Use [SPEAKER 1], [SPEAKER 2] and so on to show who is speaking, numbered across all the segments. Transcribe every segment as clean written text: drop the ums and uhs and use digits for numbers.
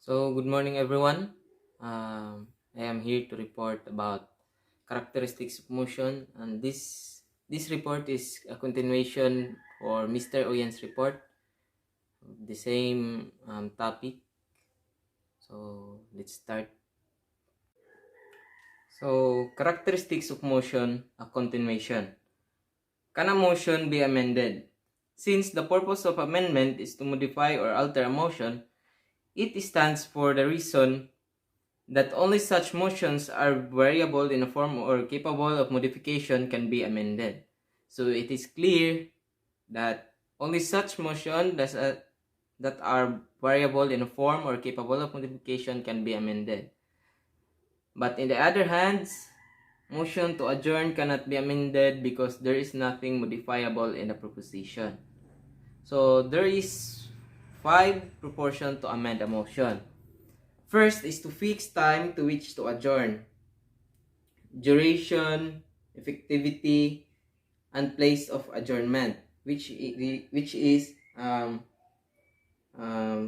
[SPEAKER 1] So, good morning, everyone. I am here to report about characteristics of motion, and this report is a continuation for Mr. Oyen's report, the same topic. So, let's start. So, characteristics of motion, a continuation. Can a motion be amended? Since the purpose of amendment is to modify or alter a motion, it stands for the reason that only such motions are variable in a form or capable of modification can be amended. So it is clear that only such motions that are variable in a form or capable of modification can be amended. But in the other hand, motion to adjourn cannot be amended because there is nothing modifiable in the proposition. So there is 5 proportions to amend a motion. First is to fix time to which to adjourn, duration, effectivity, and place of adjournment, which is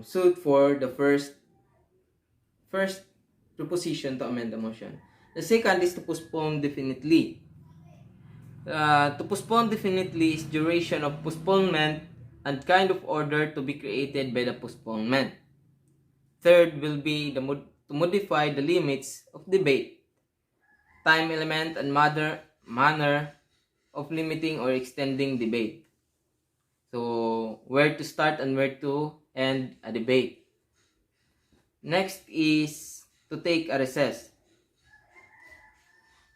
[SPEAKER 1] suit for the first proposition to amend the motion. The second is to postpone definitely. To postpone definitely is duration of postponement and kind of order to be created by the postponement. Third will be to modify the limits of debate, time element, and manner of limiting or extending debate. So, where to start and where to end a debate. Next is to take a recess.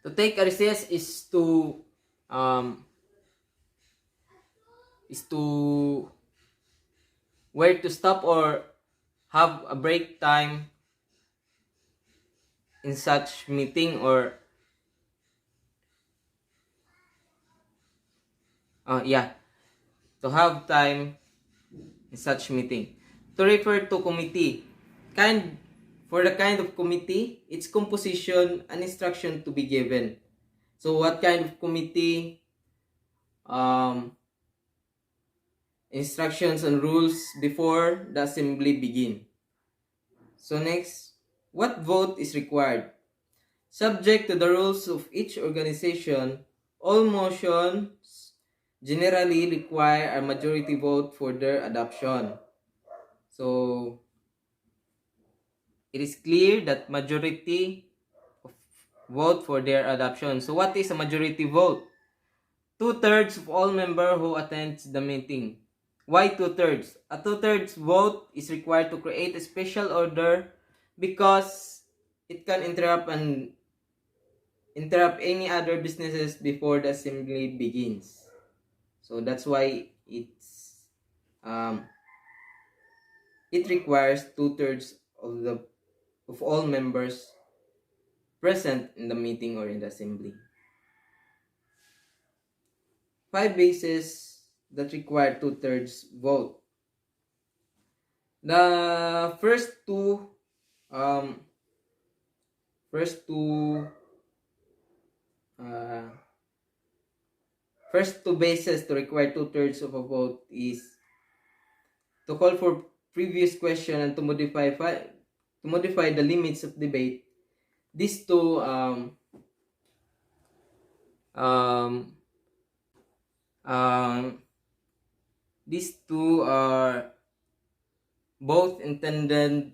[SPEAKER 1] To take a recess um, is to where to stop or have a break time in such meeting, or to have time in such meeting. To refer to committee, for the kind of committee, its composition and instruction to be given. So what kind of committee, instructions and rules before the assembly begin. So next, what vote is required? Subject to the rules of each organization, all motions generally require a majority vote for their adoption. So it is clear that majority of vote for their adoption. So what is a majority vote? 2/3 of all members who attends the meeting. Why 2/3? A 2/3 vote is required to create a special order because it can interrupt any other businesses before the assembly begins. So that's why it requires 2/3 of all members present in the meeting or in the assembly. 5 bases that require 2/3 vote. The um first two uh, first two bases to require 2/3 of a vote is to call for previous question and to modify the limits of debate. These two um um these two are both intended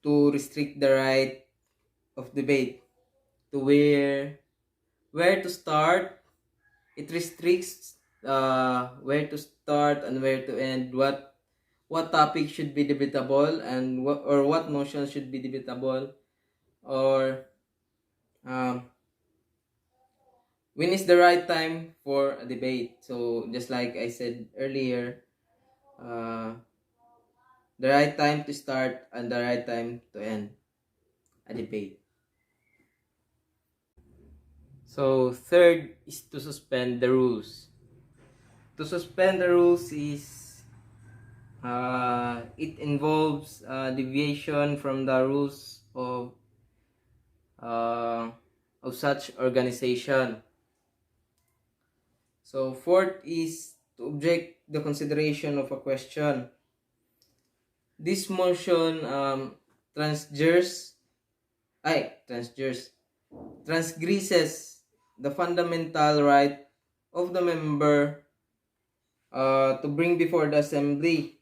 [SPEAKER 1] to restrict the right of debate to where to start. It restricts where to start and where to end, what topic should be debatable, and what motion should be debatable, or um, when is the right time for a debate. So just like I said earlier, uh, the right time to start and the right time to end a debate. So third is to suspend the rules. To suspend the rules is it involves deviation from the rules uh, of such organization. So fourth is to object the consideration of a question. this motion transgresses the fundamental right of the member to bring before the assembly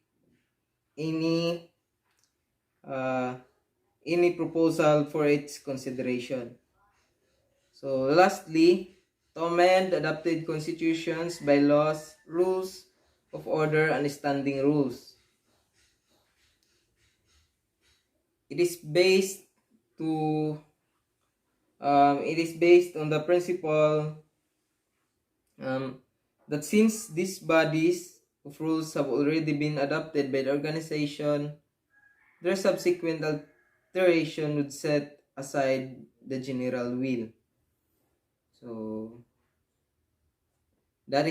[SPEAKER 1] any proposal for its consideration. So lastly, to amend adopted constitutions, bylaws, rules of order, and standing rules. It is based on the principle that since these bodies of rules have already been adopted by the organization, their subsequent alteration would set aside the general will. So that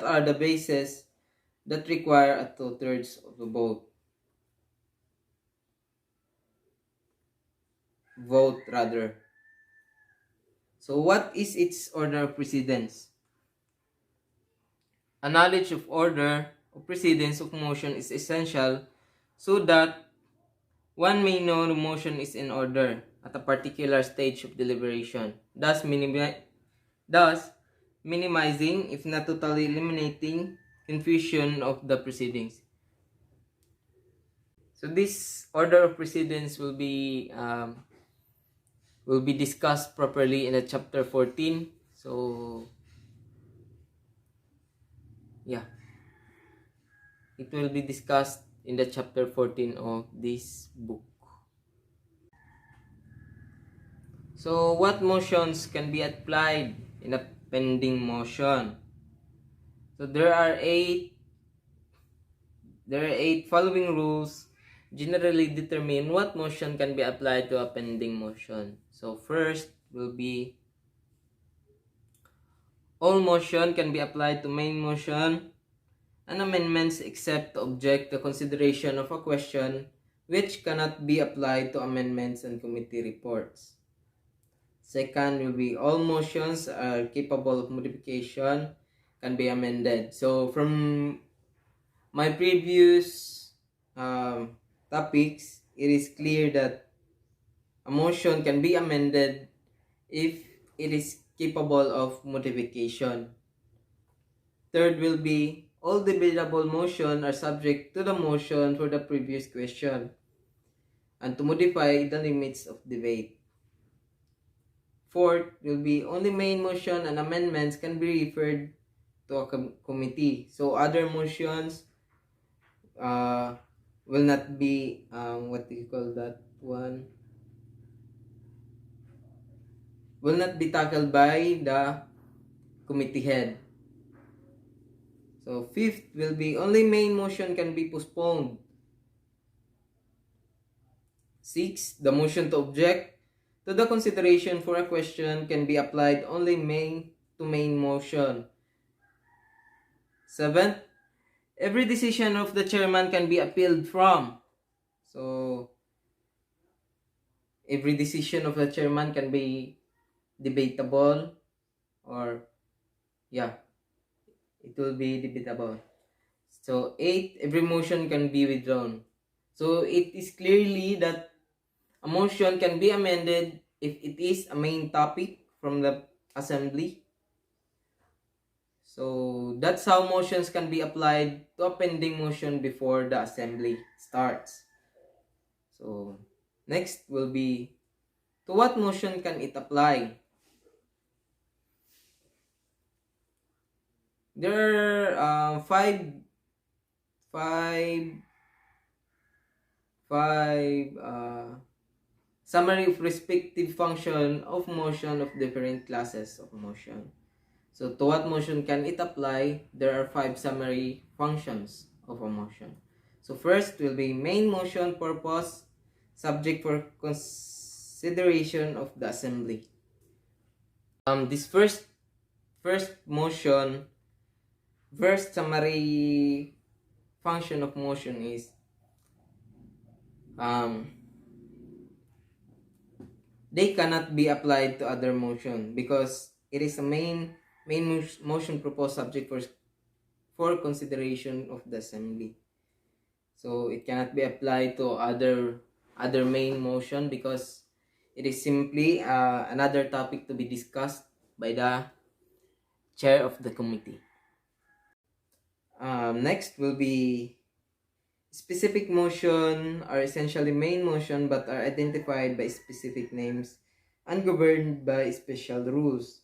[SPEAKER 1] are the bases that require a 2/3 of the vote. So what is its order of precedence? A knowledge of order of precedence of motion is essential so that one may know the motion is in order at a particular stage of deliberation, thus minimizing, if not totally eliminating, confusion of the proceedings. So this order of precedence will be discussed properly in the chapter 14. So yeah, it will be discussed in the chapter 14 of this book. So what motions can be applied in a pending motion? So there are eight following rules generally determine what motion can be applied to a pending motion. So first will be all motion can be applied to main motion and amendments except to object to consideration of a question which cannot be applied to amendments and committee reports. Second will be all motions are capable of modification, can be amended. So from my previous topics, it is clear that a motion can be amended if it is capable of modification. Third will be all debatable motion are subject to the motion for the previous question and to modify the limits of debate. Fourth will be only main motion and amendments can be referred to a committee. So other motions will not be will not be tackled by the committee head. So fifth will be only main motion can be postponed. Sixth, the motion to object to the consideration for a question can be applied only to main motion. Seventh, every decision of the chairman can be appealed from. So every decision of the chairman can be debatable, or it will be debatable. So 8, every motion can be withdrawn. So it is clearly that a motion can be amended if it is a main topic from the assembly. So that's how motions can be applied to a pending motion before the assembly starts. So next will be, to what motion can it apply? There are five summary of respective function of motion of different classes of motion. So to what motion can it apply? There are 5 summary functions of a motion. So first will be main motion purpose, subject for consideration of the assembly. This first summary function of motion is they cannot be applied to other motion because it is a main motion proposed subject for consideration of the assembly. So it cannot be applied to other main motion because it is simply another topic to be discussed by the chair of the committee. Next will be specific motion are essentially main motion but are identified by specific names and governed by special rules.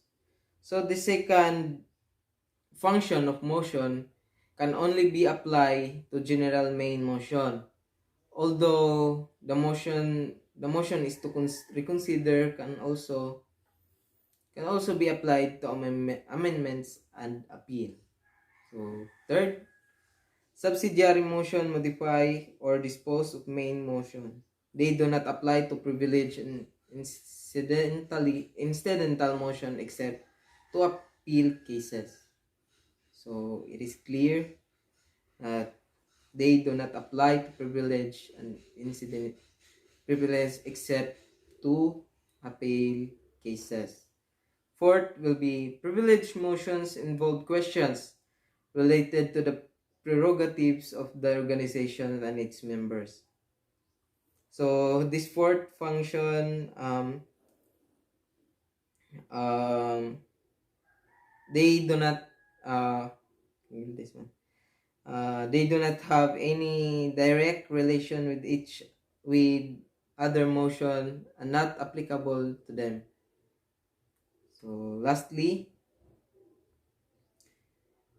[SPEAKER 1] So the second function of motion can only be applied to general main motion. Although the motion is to reconsider can also be applied to amendments and appeal. So third, subsidiary motion modify or dispose of main motion. They do not apply to privilege and incidental motion except to appeal cases. So it is clear that they do not apply to privilege and privilege except to appeal cases. Fourth will be privilege motions involve questions related to the prerogatives of the organization and its members. So this fourth function, they do not this one. They do not have any direct relation with other motion and not applicable to them. So lastly,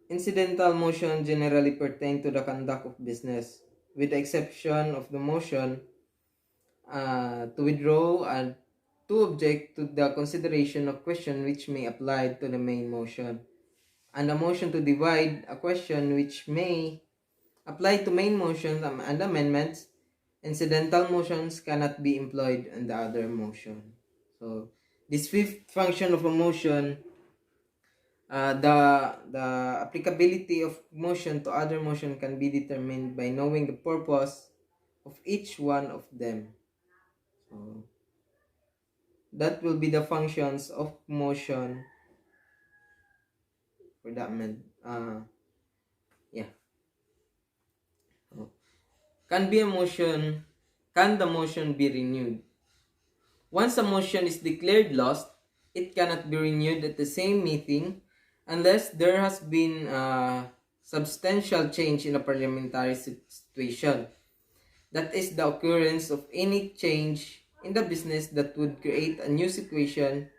[SPEAKER 1] incidental motion generally pertain to the conduct of business, with the exception of the motion to withdraw and to object to the consideration of question which may apply to the main motion, and the motion to divide a question which may apply to main motions and amendments. Incidental motions cannot be employed in the other motion. So this fifth function of a motion, the applicability of motion to other motion can be determined by knowing the purpose of each one of them. So that will be the functions of motion for that man. Yeah. Can the motion be renewed? Once a motion is declared lost, it cannot be renewed at the same meeting unless there has been a substantial change in the parliamentary situation. That is the occurrence of any change in the business that would create a new situation,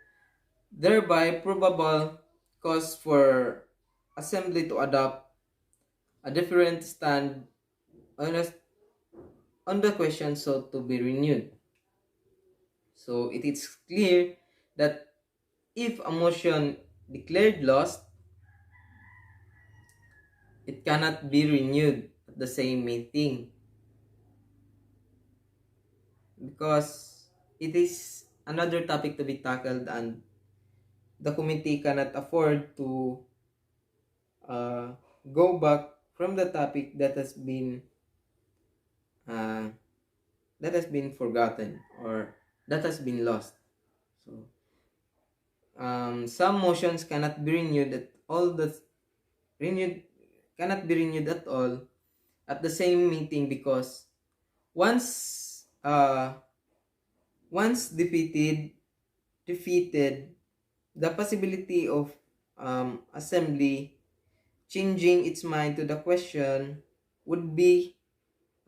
[SPEAKER 1] thereby probable cause for assembly to adopt a different stand on the question sought to be renewed. So it is clear that if a motion declared lost, it cannot be renewed at the same meeting because it is another topic to be tackled and the committee cannot afford to go back from the topic that has been forgotten or that has been lost. So some motions cannot be renewed at all at the same meeting because once defeated, the possibility of assembly changing its mind to the question would be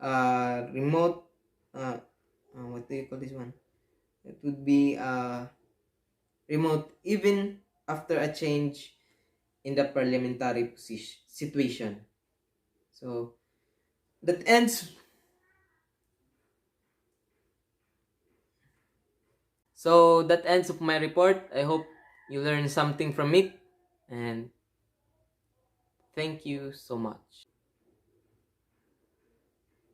[SPEAKER 1] remote. What do you call this one? It would be remote even after a change in the parliamentary situation. So that ends. So that ends of my report. I hope you learned something from it, and thank you so much.